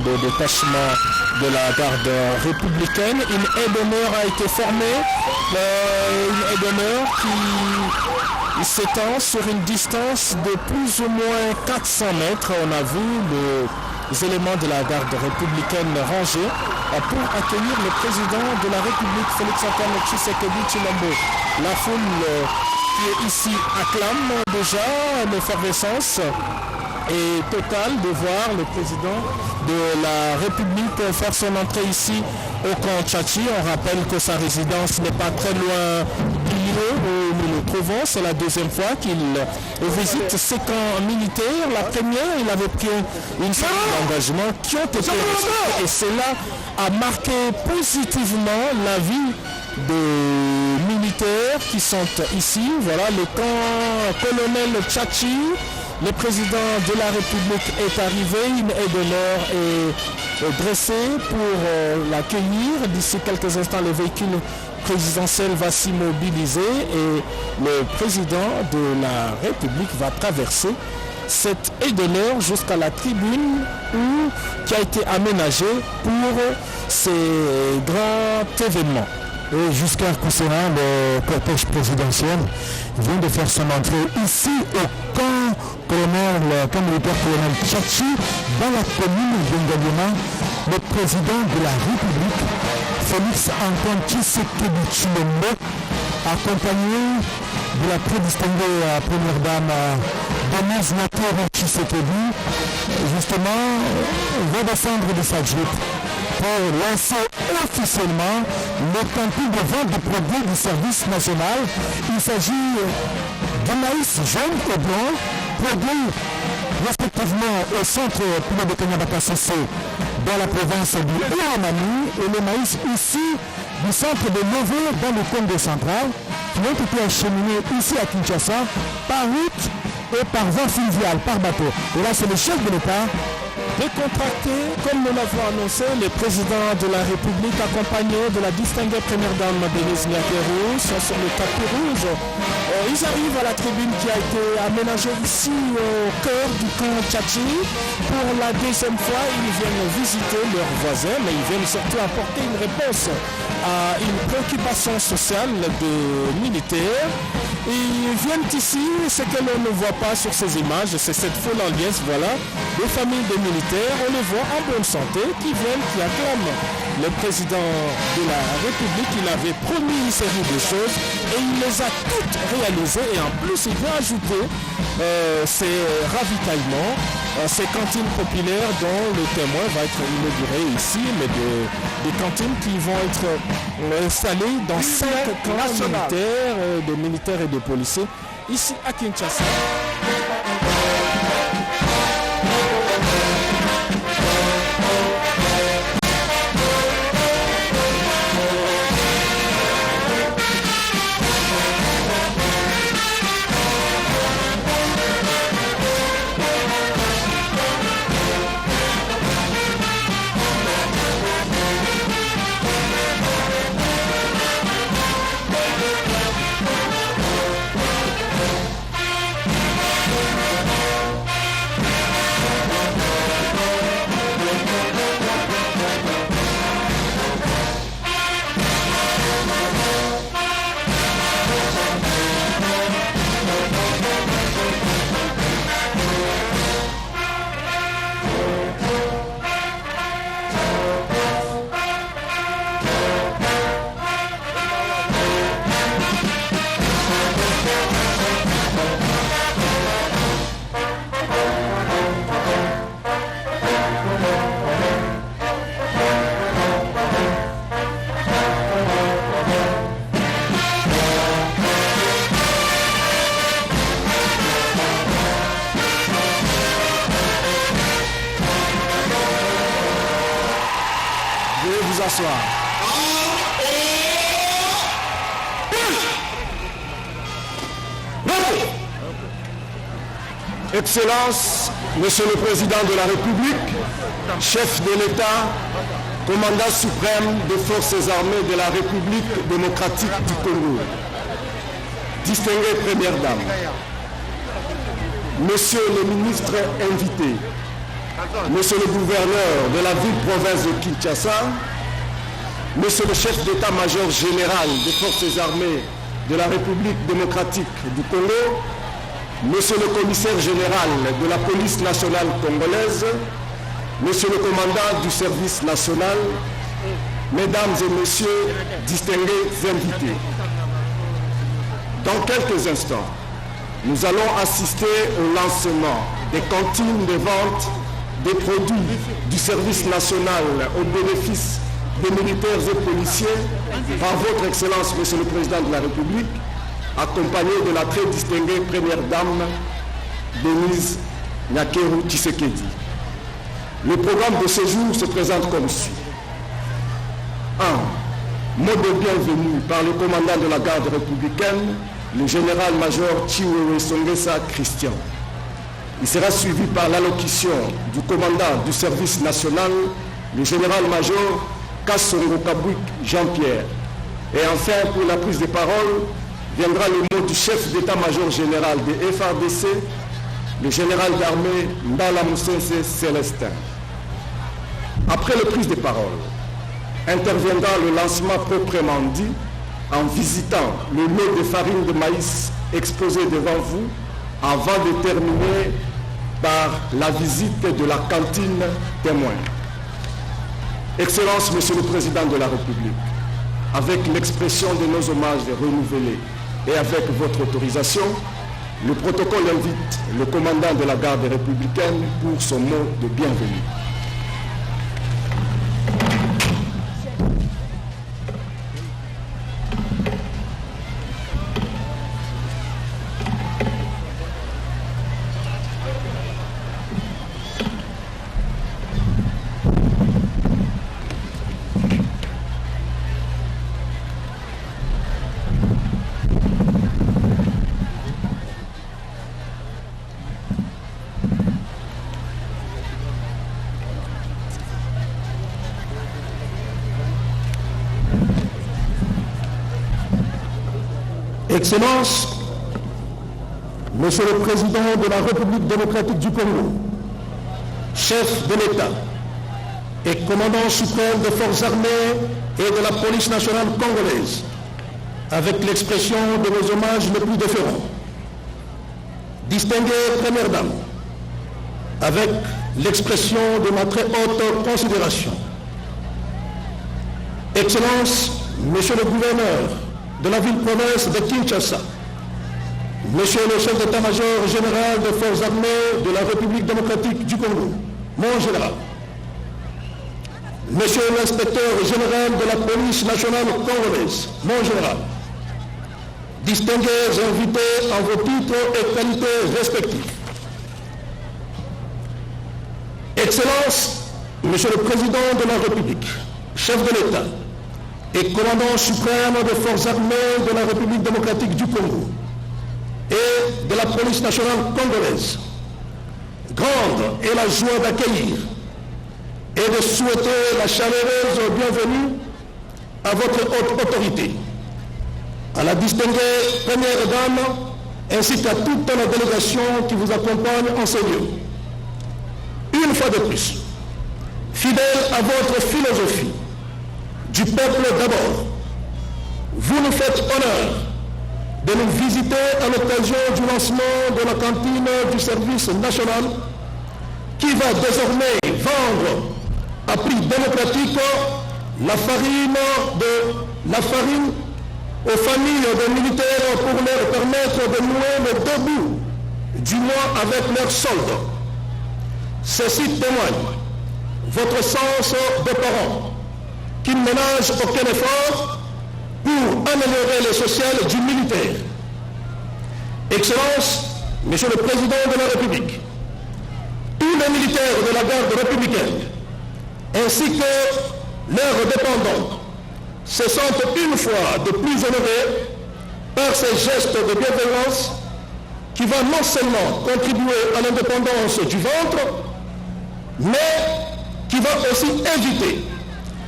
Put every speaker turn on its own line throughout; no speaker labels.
de détachement de la garde républicaine. Une haie d'honneur a été formée, une haie d'honneur qui s'étend sur une distance de plus ou moins 400 mètres. On a vu les éléments de la garde républicaine rangés pour accueillir le président de la République, Félix-Antoine Tshisekedi Tshilombo. La foule qui est ici acclame déjà. L'effervescence est totale de voir le président de la République faire son entrée ici au camp Tchatchi. On rappelle que sa résidence n'est pas très loin du lieu où nous nous trouvons. C'est la deuxième fois qu'il visite ces camps militaires. La première, il avait pris une série d'engagements qui ont été respectés et cela a marqué positivement la vie des militaires qui sont ici. Voilà le camp colonel Tchatchi. Le président de la République est arrivé, une haie d'honneur est dressée pour l'accueillir. D'ici quelques instants, le véhicule présidentiel va s'immobiliser et le président de la République va traverser cette haie d'honneur jusqu'à la tribune qui a été aménagée pour ces grands événements.
Et jusqu'à concernant le cortège présidentiel, vient de faire son entrée ici au camp militaire colonel Tchatchi, dans la commune d'Ngaliema. Le président de la République, Félix-Antoine Tshisekedi Tshilombo, accompagné de la très distinguée première dame Denise Matero Tshisekedi, justement, va descendre de sa jeep pour lancer officiellement le camping de vente de produits du service national. Il s'agit de maïs jaune et blanc, produits respectivement au centre Pilo de Kanyabata Sosé dans la province du Ouamani et le maïs ici du centre de Nové dans le Congo central qui ont été acheminés ici à Kinshasa par route et par voie fluviale, par bateau. Et là c'est le chef de l'État
décontracté, comme nous l'avons annoncé, le président de la République accompagné de la distinguée première dame Denise Matero sont sur le tapis rouge. Ils arrivent à la tribune qui a été aménagée ici au cœur du camp Tchatchi. Pour la deuxième fois, ils viennent visiter leurs voisins, mais ils viennent surtout apporter une réponse à une préoccupation sociale des militaires. Ils viennent ici, ce que l'on ne voit pas sur ces images, c'est cette foule en liesse, voilà, des familles de militaires, on les voit en bonne santé, qui viennent, qui acclament le président de la République. Il avait promis une série de choses et il les a toutes réalisées et en plus il va ajouter ces ravitaillements, ces cantines populaires dont le témoin va être inauguré ici, mais des cantines qui vont être installées dans 5 camps militaires, de militaires et de policiers, ici à Kinshasa.
Excellence, Monsieur le Président de la République, chef de l'État, commandant suprême des forces armées de la République démocratique du Congo, distinguée Première Dame, Monsieur le ministre invité, Monsieur le gouverneur de la ville-province de Kinshasa, Monsieur le chef d'état-major général des forces armées de la République démocratique du Congo, Monsieur le commissaire général de la police nationale congolaise, Monsieur le commandant du service national, Mesdames et Messieurs, distingués invités. Dans quelques instants, nous allons assister au lancement des cantines de vente des produits du service national au bénéfice des militaires et policiers par votre Excellence, Monsieur le Président de la République, accompagné de la très distinguée Première Dame, Denise Nyakeru Tshisekedi. Le programme de ce jour se présente comme suit. 1. Mot de bienvenue par le commandant de la garde républicaine, le général-major Chiwewe Songesa Christian. Il sera suivi par l'allocution du commandant du service national, le général-major Kassongo Kabouik Jean-Pierre. Et enfin, pour la prise de parole, viendra le mot du chef d'état-major général des FARDC, le général d'armée Ndala Moussense Célestin. Après la prise de parole, interviendra le lancement proprement dit en visitant le lot de farine de maïs exposé devant vous avant de terminer par la visite de la cantine témoin. Excellence, Monsieur le Président de la République, avec l'expression de nos hommages renouvelés et avec votre autorisation, le protocole invite le commandant de la garde républicaine pour son mot de bienvenue.
Excellence, Monsieur le Président de la République démocratique du Congo, chef de l'État et commandant suprême des forces armées et de la police nationale congolaise, avec l'expression de nos hommages les plus déférents, distinguée Première Dame, avec l'expression de ma très haute considération, Excellence, Monsieur le gouverneur de la ville-province de Kinshasa, Monsieur le chef d'état-major général des forces armées de la République démocratique du Congo, mon général, Monsieur l'inspecteur général de la police nationale congolaise, mon général, distingués invités en vos titres et qualités respectifs, Excellence, Monsieur le Président de la République, chef de l'État et commandant suprême des forces armées de la République démocratique du Congo et de la police nationale congolaise, grande est la joie d'accueillir et de souhaiter la chaleureuse bienvenue à votre haute autorité, à la distinguée Première Dame ainsi qu'à toute la délégation qui vous accompagne en ce lieu. Une fois de plus, fidèle à votre philosophie, du peuple d'abord, vous nous faites honneur de nous visiter à l'occasion du lancement de la cantine du service national qui va désormais vendre à prix démocratique la farine aux familles des militaires pour leur permettre de nouer le début du mois avec leurs soldes. Ceci témoigne votre sens de parents qui ne ménage aucun effort pour améliorer le social du militaire. Excellence, Monsieur le Président de la République, tous les militaires de la garde républicaine, ainsi que leurs dépendants, se sentent une fois de plus honorés par ces gestes de bienveillance qui vont non seulement contribuer à l'indépendance du ventre, mais qui va aussi éviter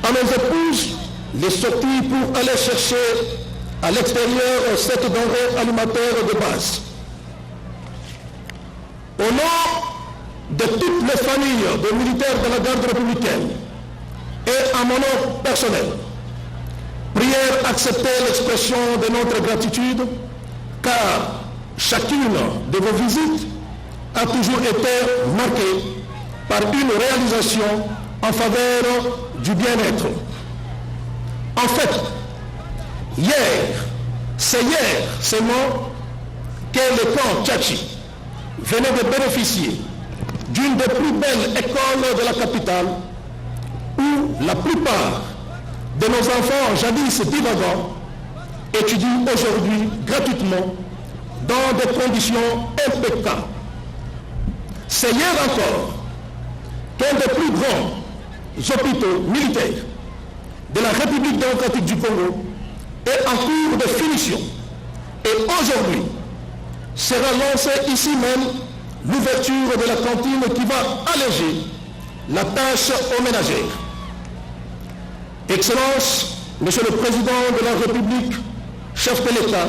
à nos épouses les sorties pour aller chercher à l'extérieur cette denrée alimentaire de base. Au nom de toutes les familles de militaires de la garde républicaine et à mon nom personnel, prière accepter l'expression de notre gratitude, car chacune de vos visites a toujours été marquée par une réalisation en faveur du bien-être. En fait, c'est hier seulement que le camp Tchatchi venait de bénéficier d'une des plus belles écoles de la capitale où la plupart de nos enfants jadis divagants étudient aujourd'hui gratuitement dans des conditions impeccables. C'est hier encore qu'un des plus grands hôpitaux militaires de la République démocratique du Congo est en cours de finition. Et aujourd'hui sera lancée ici même l'ouverture de la cantine qui va alléger la tâche aux ménagères. Excellence, Monsieur le Président de la République, chef de l'État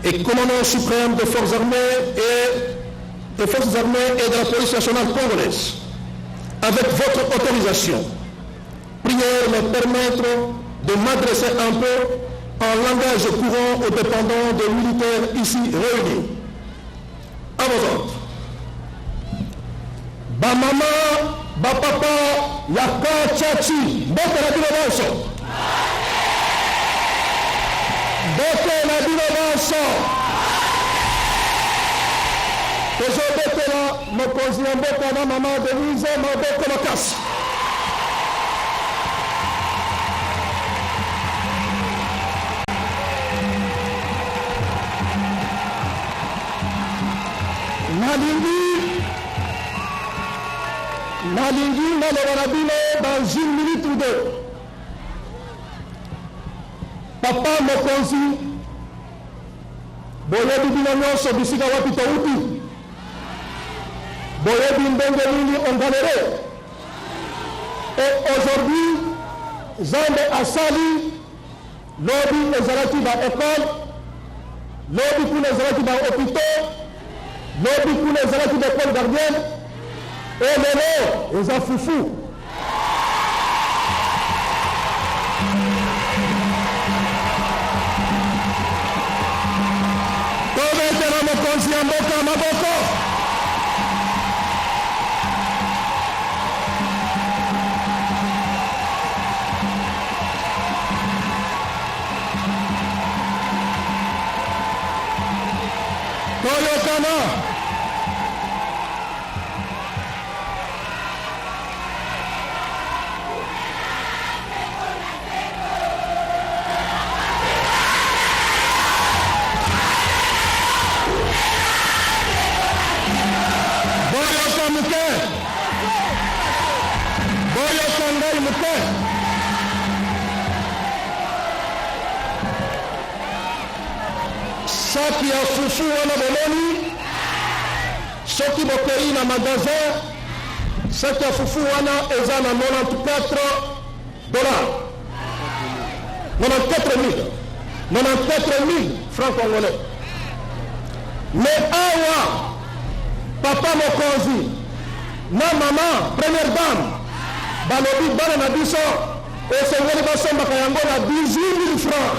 et commandant suprême des forces armées et de la police nationale congolaise, avec votre autorisation, prière me permettre de m'adresser un peu en langage courant aux dépendants des militaires ici réunis. À vos ordres. Ba maman, ba papa, yaka Tchatchi, bote na bino bonso. Bote na bino bonso. Tozobetela mokonzi ya mboka na mama Denise maboko makasi. Nalingi naloba na bino dans une minute ou deux. Papa mokonzi, boyebi bino nyonso bisika wapi touti. Boyebi ndenge nini ongalere. Et aujourd'hui, Zande asali lobi ezalaki ba école, lobi kuna ezalaki ba hôpital, lobi kuna ezalaki ba école gardienne. Et lelo, eza fufu. Tobetela mokonzi ya mboka maboko. Toyokana. Saki ya fufu wana boloni, soki bokei na magasin, saki ya fufu wana eza na 94 dollars. 94 000 francs congolais. Mais awa, papa mokonzi, na maman, première dame, balobi bana na biso, esengeli basombaka yango na 18 000 francs.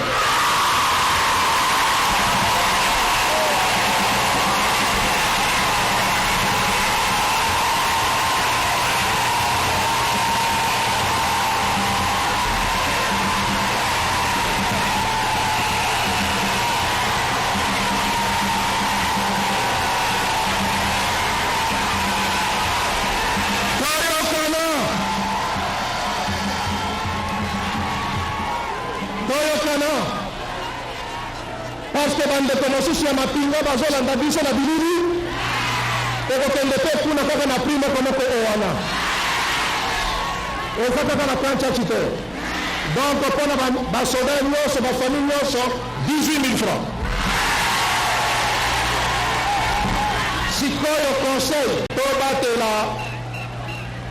Parce que bandeko mosusu ya mapinga bazolanda biso na bilili ekokende te kuna kaka na prime komoko owana eza kaka na plan Tchatchi te. Donc mpona basoda nyonso bafamille nyonso 18 000 francs. Sikoyo conseil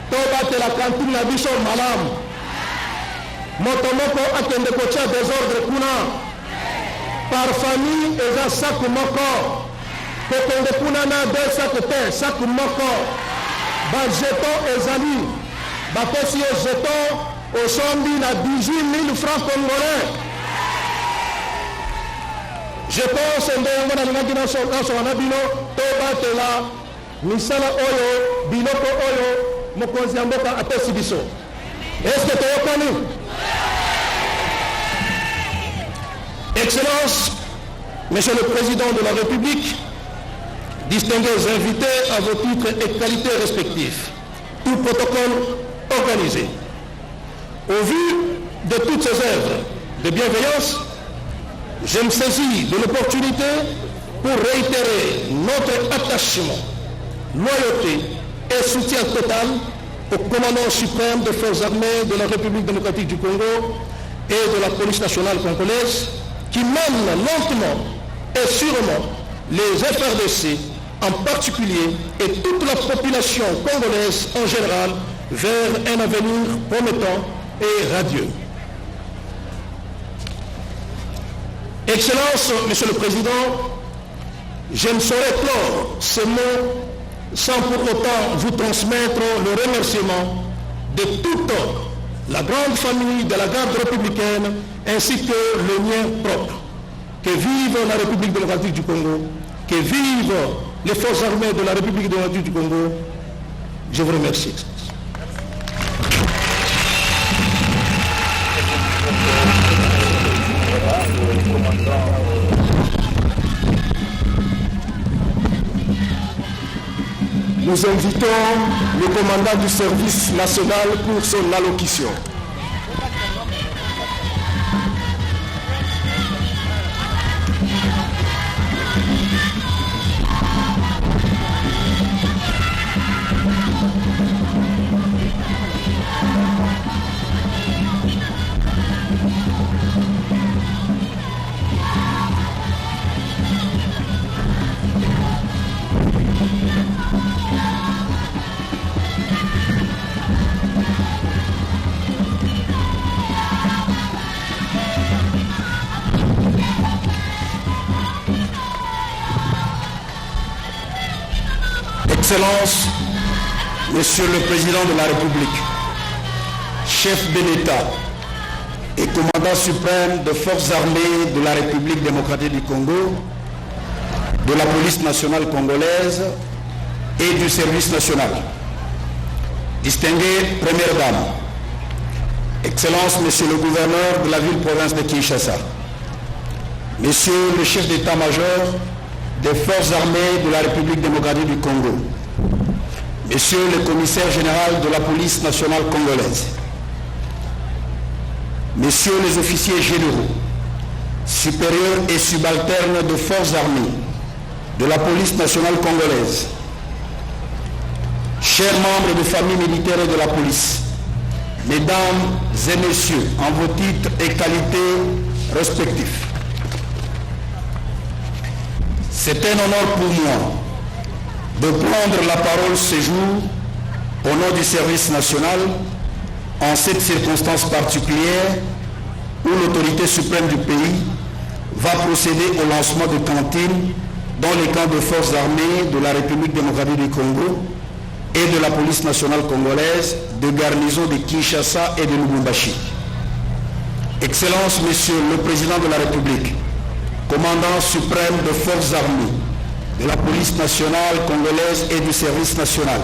tobatela kantine na biso malamu. Moto moko akende kotia désordre kuna par famille eza sac moko kokende kuna na 2 sac te sac moko bajeton ezali bapesi yo jeton osombi na 18 000 francs congolais. Je pense ndenge nalingaki nasoka na bino tobatela misala oyo biloko oyo mokonzi ya mboka apesi biso. Est-ce que toyokani? Excellences, Monsieur le Président de la République, distingués invités à vos titres et qualités respectifs, tout protocole organisé. Au vu de toutes ces œuvres de bienveillance, je me saisis de l'opportunité pour réitérer notre attachement, loyauté et soutien total au commandant suprême des forces armées de la République démocratique du Congo et de la police nationale congolaise qui mène lentement et sûrement les FRDC en particulier et toute la population congolaise en général vers un avenir promettant et radieux. Excellences, Monsieur le Président, je ne saurais clore ces mots sans pour autant vous transmettre le remerciement de toute la grande famille de la garde républicaine ainsi que le mien propre. Que vive la République démocratique du Congo, que vivent les forces armées de la République démocratique du Congo. Je vous remercie.
Nous invitons le commandant du service national pour son allocution.
Excellences, Monsieur le Président de la République, chef de l'État et commandant suprême des forces armées de la République démocratique du Congo, de la police nationale congolaise et du service national. Distinguée Première Dame, Excellences, Monsieur le gouverneur de la ville-province de Kinshasa, Monsieur le chef d'état-major des forces armées de la République démocratique du Congo, Monsieur le commissaire général de la police nationale congolaise, Messieurs les officiers généraux, supérieurs et subalternes de forces armées de la police nationale congolaise, chers membres des familles militaires et de la police, Mesdames et Messieurs, en vos titres et qualités respectifs, c'est un honneur pour moi de prendre la parole ce jour au nom du service national en cette circonstance particulière où l'autorité suprême du pays va procéder au lancement de cantines dans les camps de forces armées de la République démocratique du Congo et de la police nationale congolaise de garnison de Kinshasa et de Lubumbashi. Excellences, Monsieur le Président de la République, commandant suprême des forces armées, de la police nationale congolaise et du service national.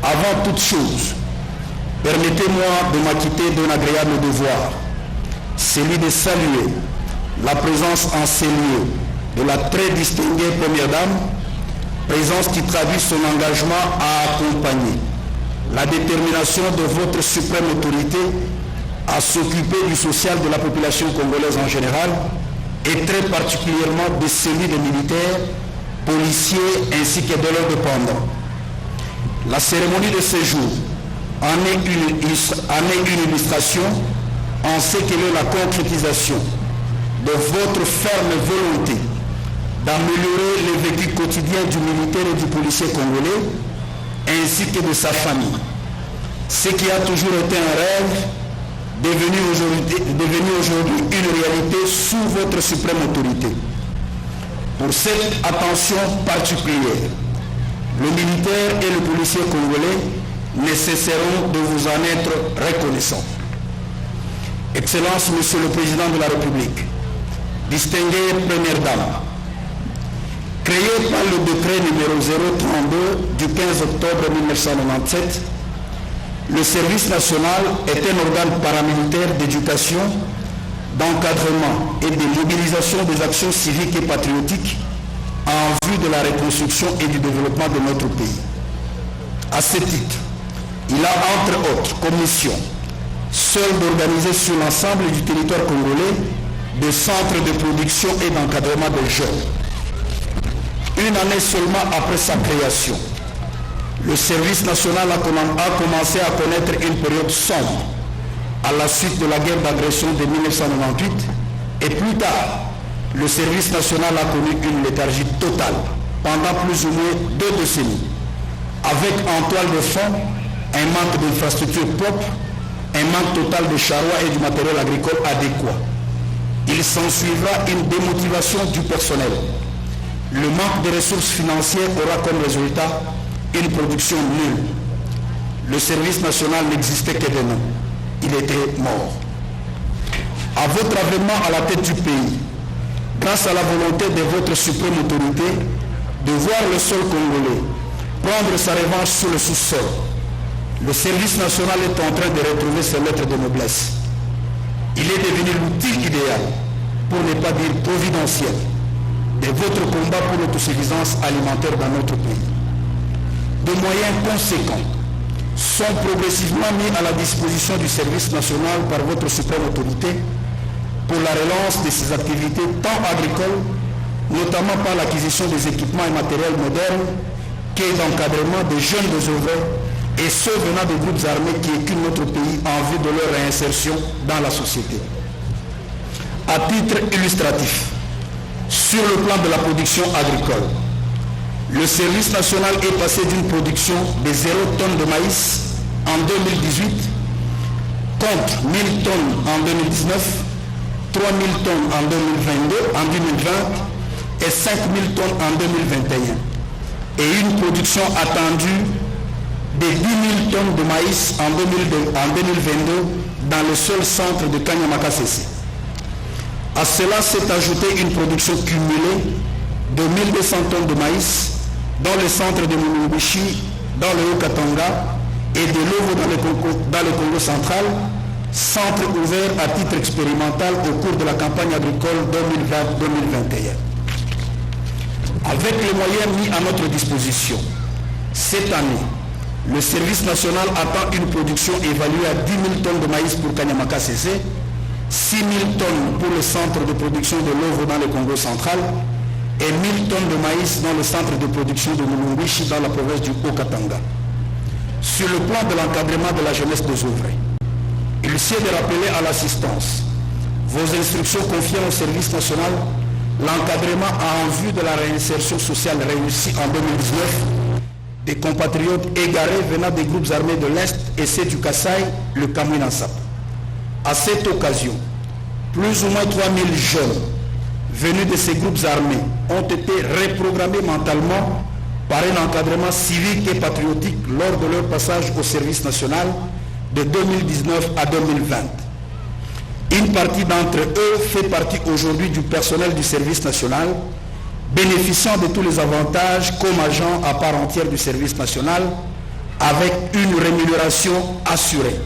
Avant toute chose, permettez-moi de m'acquitter d'un agréable devoir, celui de saluer la présence en ces lieux de la très distinguée Première Dame, présence qui traduit son engagement à accompagner la détermination de votre suprême autorité à s'occuper du social de la population congolaise en général et très particulièrement de celui des militaires, policiers ainsi que de leurs dépendants. La cérémonie de ce jour en est une illustration en ce qu'elle est la concrétisation de votre ferme volonté d'améliorer le vécu quotidien du militaire et du policier congolais ainsi que de sa famille. Ce qui a toujours été un rêve devenu aujourd'hui une réalité sous votre suprême autorité. Pour cette attention particulière
le militaire et le policier congolais ne cesseront de vous en être reconnaissants. Excellence, Monsieur le Président de la République, distinguée Première Dame, créé par le décret numéro 032 du 15 octobre 1997, le service national est un organe paramilitaire d'éducation, d'encadrement et de mobilisation des actions civiques et patriotiques en vue de la reconstruction et du développement de notre pays. À ce titre, il a entre autres comme mission seul d'organiser sur l'ensemble du territoire congolais des centres de production et d'encadrement des jeunes. Une année seulement après sa création, le service national a commencé à connaître une période sombre à la suite de la guerre d'agression de 1998 et plus tard, le service national a connu une léthargie totale pendant plus ou moins 2 décennies, avec en toile de fond un manque d'infrastructures propres, un manque total de charrois et du matériel agricole adéquat. Il s'ensuivra une démotivation du personnel. Le manque de ressources financières aura comme résultat une production nulle. Le service national n'existait que de nom. Il était mort. À votre avènement à la tête du pays, grâce à la volonté de votre suprême autorité de voir le sol congolais prendre sa revanche sur le sous-sol, le service national est en train de retrouver ses lettres de noblesse. Il est devenu l'outil idéal, pour ne pas dire providentiel, de votre combat pour l'autosuffisance alimentaire dans notre pays. Des moyens conséquents sont progressivement mis à la disposition du service national par votre suprême autorité pour la relance de ses activités tant agricoles, notamment par l'acquisition des équipements et matériels modernes, que d'encadrement des jeunes désœuvrés et ceux venant des groupes armés qui éculent notre pays en vue de leur réinsertion dans la société. À titre illustratif, sur le plan de la production agricole, le service national est passé d'une production de 0 tonnes de maïs en 2018 contre 1000 tonnes en 2019, 3000 tonnes en 2020 et 5000 tonnes en 2021. Et une production attendue de 10 000 tonnes de maïs en 2022 dans le seul centre de Kanyamaka-CC. À cela s'est ajoutée une production cumulée de 1200 tonnes de maïs dans le centre de Mulumbishi, dans le Haut-Katanga et de Lovo dans le Congo central, centre ouvert à titre expérimental au cours de la campagne agricole 2020-2021. Avec les moyens mis à notre disposition, cette année, le service national attend une production évaluée à 10 000 tonnes de maïs pour Kanyamaka-CC, 6 000 tonnes pour le centre de production de Lovo dans le Congo central et 1000 tonnes de maïs dans le centre de production de Mulumbishi dans la province du Haut-Katanga. Sur le plan de l'encadrement de la jeunesse désœuvrée, il sied de rappeler à l'assistance vos instructions confiées au service national l'encadrement en vue de la réinsertion sociale réussie en 2019 des compatriotes égarés venant des groupes armés de l'Est et ceux du Kasaï, le Kamwina-Nsap. À cette occasion, plus ou moins 3000 jeunes venus de ces groupes armés ont été reprogrammés mentalement par un encadrement civique et patriotique lors de leur passage au service national de 2019 à 2020. Une partie d'entre eux fait partie aujourd'hui du personnel du service national, bénéficiant de tous les avantages comme agents à part entière du service national, avec une rémunération assurée.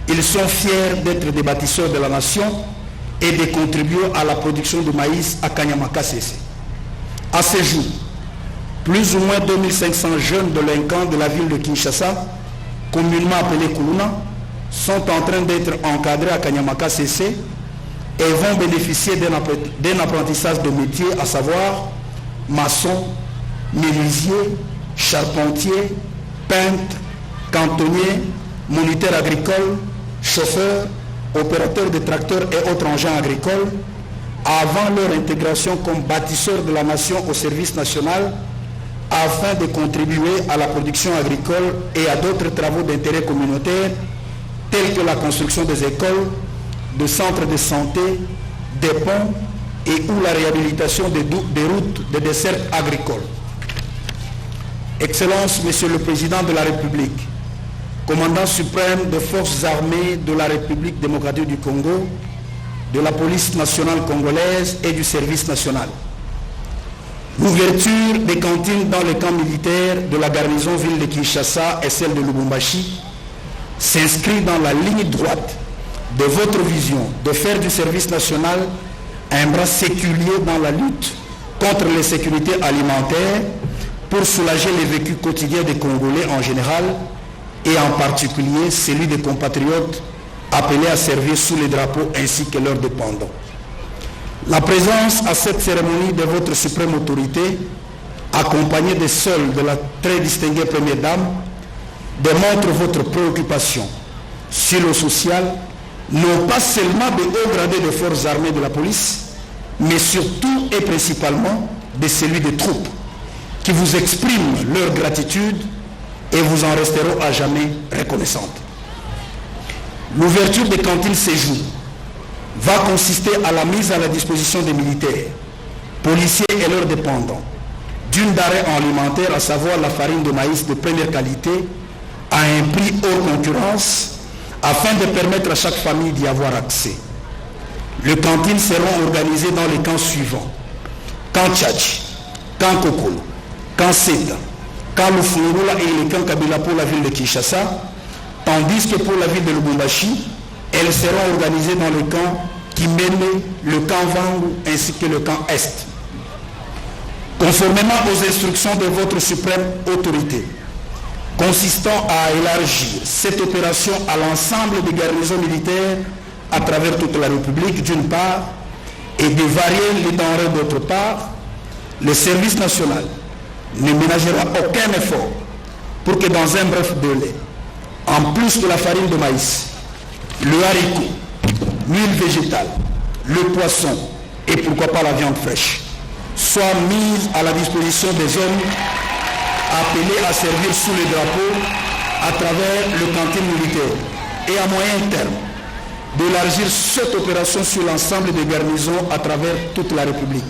Ils sont fiers d'être des bâtisseurs de la nation et de contribuer à la production de maïs à Kanyamaka-CC. À ce jour, plus ou moins 2500 jeunes délinquants de la ville de Kinshasa, communément appelés Kuluna, sont en train d'être encadrés à Kanyamaka-CC et vont bénéficier d'un apprentissage de métier, à savoir maçon, menuisier, charpentier, peintre, cantonnier, moniteur agricole, chauffeur, opérateur de tracteurs et autres engins agricoles, avant leur intégration comme bâtisseurs de la nation au service national, afin de contribuer à la production agricole et à d'autres travaux d'intérêt communautaire, tels que la construction des écoles, de centres de santé, des ponts et ou la réhabilitation des routes de dessertes agricoles. Excellences, Monsieur le Président de la République, Commandant suprême des forces armées de la République démocratique du Congo, de la police nationale congolaise et du service national. L'ouverture des cantines dans les camps militaires de la garnison ville de Kinshasa et celle de Lubumbashi s'inscrit dans la ligne droite de votre vision de faire du service national un bras séculier dans la lutte contre l'insécurité alimentaire pour soulager les vécus quotidiens des Congolais en général et en particulier celui des compatriotes appelés à servir sous les drapeaux ainsi que leurs dépendants. La présence à cette cérémonie de votre suprême autorité, accompagnée des seuls de la très distinguée Première Dame, démontre votre préoccupation sur le social, non pas seulement des hauts gradés des forces armées de la police, mais surtout et principalement de celui des troupes, qui vous expriment leur gratitude et vous en resteront à jamais reconnaissantes. L'ouverture des cantines séjour va consister à la mise à la disposition des militaires, policiers et leurs dépendants d'une denrée alimentaire, à savoir la farine de maïs de première qualité, à un prix hors concurrence, afin de permettre à chaque famille d'y avoir accès. Les cantines seront organisées dans les camps suivants: camp Tchatchi, camp Kokolo, camp Seda, camp Lufungula et les camps Kabila pour la ville de Kinshasa, tandis que pour la ville de Lubumbashi, elles seront organisées dans le camp Kimene, le camp Vangu ainsi que le camp Est. Conformément aux instructions de votre suprême autorité, consistant à élargir cette opération à l'ensemble des garnisons militaires à travers toute la République d'une part, et de varier les denrées d'autre part, le service national ne ménagera aucun effort pour que dans un bref délai, en plus de la farine de maïs, le haricot, l'huile végétale, le poisson et pourquoi pas la viande fraîche soient mises à la disposition des hommes appelés à servir sous les drapeaux à travers le cantine militaire, et à moyen terme d'élargir cette opération sur l'ensemble des garnisons à travers toute la République.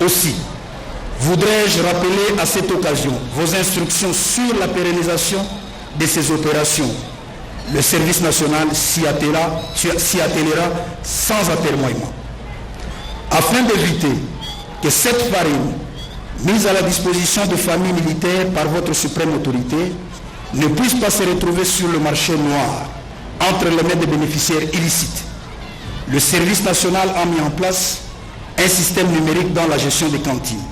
Aussi, voudrais-je rappeler à cette occasion vos instructions sur la pérennisation de ces opérations. Le service national s'y attelera sans atermoiement. Afin d'éviter que cette farine mise à la disposition de familles militaires par votre suprême autorité ne puisse pas se retrouver sur le marché noir entre les mains des bénéficiaires illicites, le service national a mis en place un système numérique dans la gestion des cantines.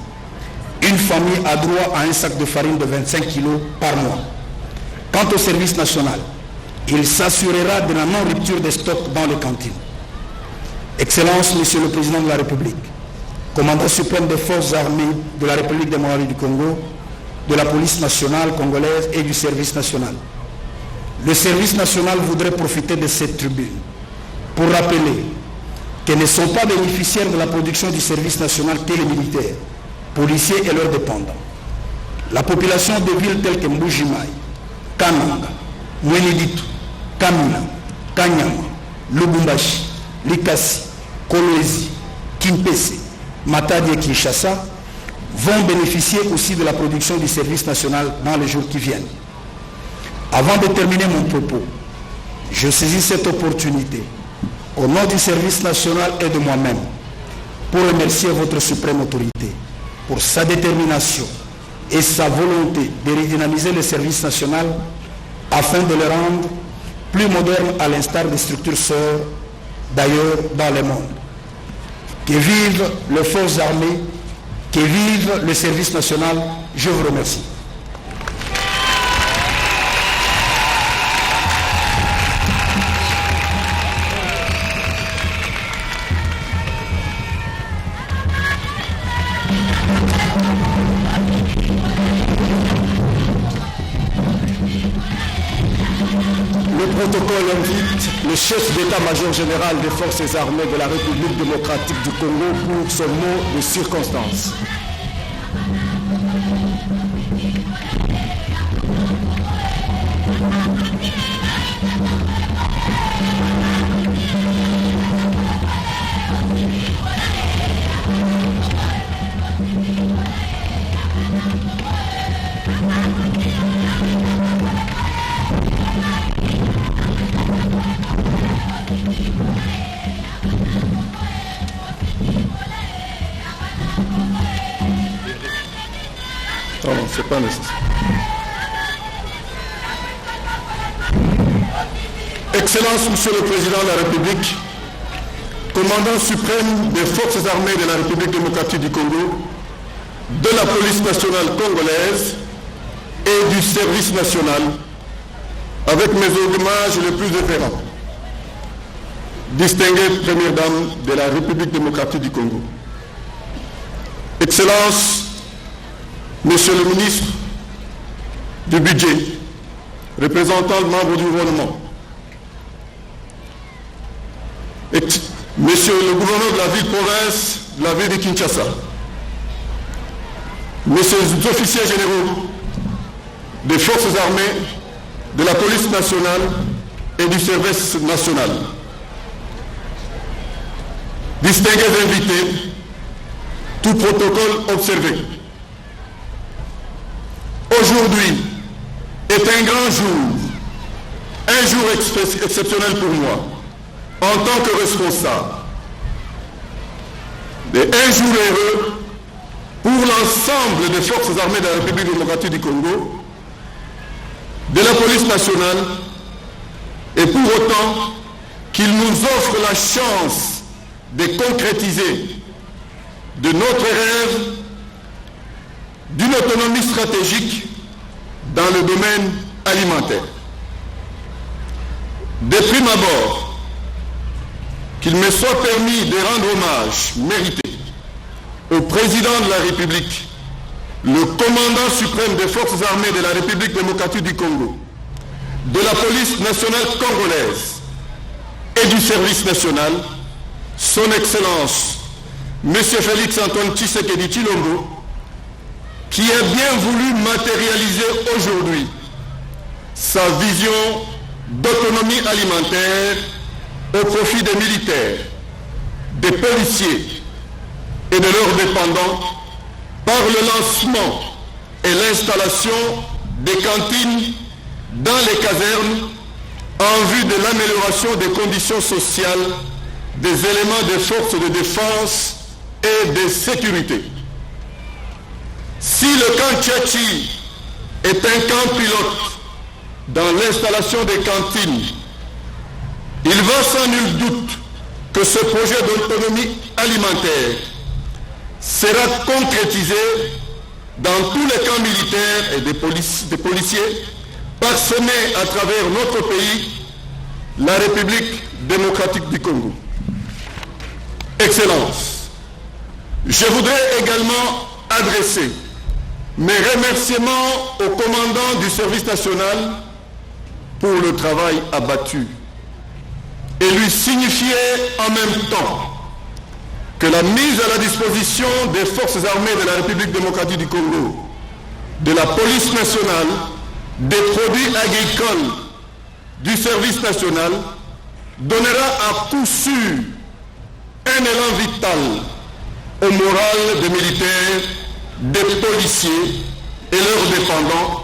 Une famille a droit à un sac de farine de 25 kg par mois. Quant au service national, il s'assurera de la non-rupture des stocks dans les cantines. Excellences, Monsieur le Président de la République, Commandant suprême des forces armées de la République démocratique du Congo, de la police nationale congolaise et du service national. Le service national voudrait profiter de cette tribune pour rappeler que ne sont pas bénéficiaires de la production du service national que les militaires, policiers et leurs dépendants. La population de villes telles que Mbujimai, Kananga, Mweneditu, Kamina, Kanyama, Lubumbashi, Likasi, Kolwezi, Kimpese, Matadi et Kinshasa vont bénéficier aussi de la production du service national dans les jours qui viennent. Avant de terminer mon propos, je saisis cette opportunité au nom du service national et de moi-même pour remercier votre suprême autorité pour sa détermination et sa volonté de redynamiser le service national afin de le rendre plus moderne à l'instar des structures sœurs d'ailleurs dans le monde. Que vivent les forces armées, que vive le service national, je vous remercie.
Le protocole invite le chef d'état-major général des forces armées de la République démocratique du Congo pour son mot de circonstance. c'est pas nécessaire. Excellence, Monsieur le Président de la République, commandant suprême des forces armées de la République démocratique du Congo, de la police nationale congolaise et du service national, avec mes hommages les plus révérends, distinguée Première Dame de la République démocratique du Congo, Excellence, Monsieur le ministre du Budget, représentant le membre du gouvernement, Monsieur le gouverneur de la ville-province, de la ville de Kinshasa, Messieurs les officiers généraux des forces armées, de la police nationale et du service national, distingués invités, tout protocole observé. Aujourd'hui est un grand jour exceptionnel pour moi, en tant que responsable, et un jour heureux pour l'ensemble des forces armées de la République démocratique du Congo, de la police nationale, et pour autant qu'il nous offre la chance de concrétiser de notre rêve d'une autonomie stratégique dans le domaine alimentaire. De prime abord, qu'il me soit permis de rendre hommage mérité au président de la République, le commandant suprême des forces armées de la République démocratique du Congo, de la police nationale congolaise et du service national, son Excellence, M. Félix Antoine Tshisekedi Tshilombo, qui a bien voulu matérialiser aujourd'hui sa vision d'autonomie alimentaire au profit des militaires, des policiers et de leurs dépendants par le lancement et l'installation des cantines dans les casernes en vue de l'amélioration des conditions sociales des éléments des forces de défense et de sécurité. Si le camp Tchatchi est un camp pilote dans l'installation des cantines, il va sans nul doute que ce projet d'autonomie alimentaire sera concrétisé dans tous les camps militaires et des policiers parsemés à travers notre pays, la République démocratique du Congo. Excellence, je voudrais également adresser mes remerciements au commandant du service national pour le travail abattu et lui signifier en même temps que la mise à la disposition des forces armées de la République démocratique du Congo, de la police nationale, des produits agricoles du service national donnera à coup sûr un élan vital au moral des militaires, des policiers et leurs dépendants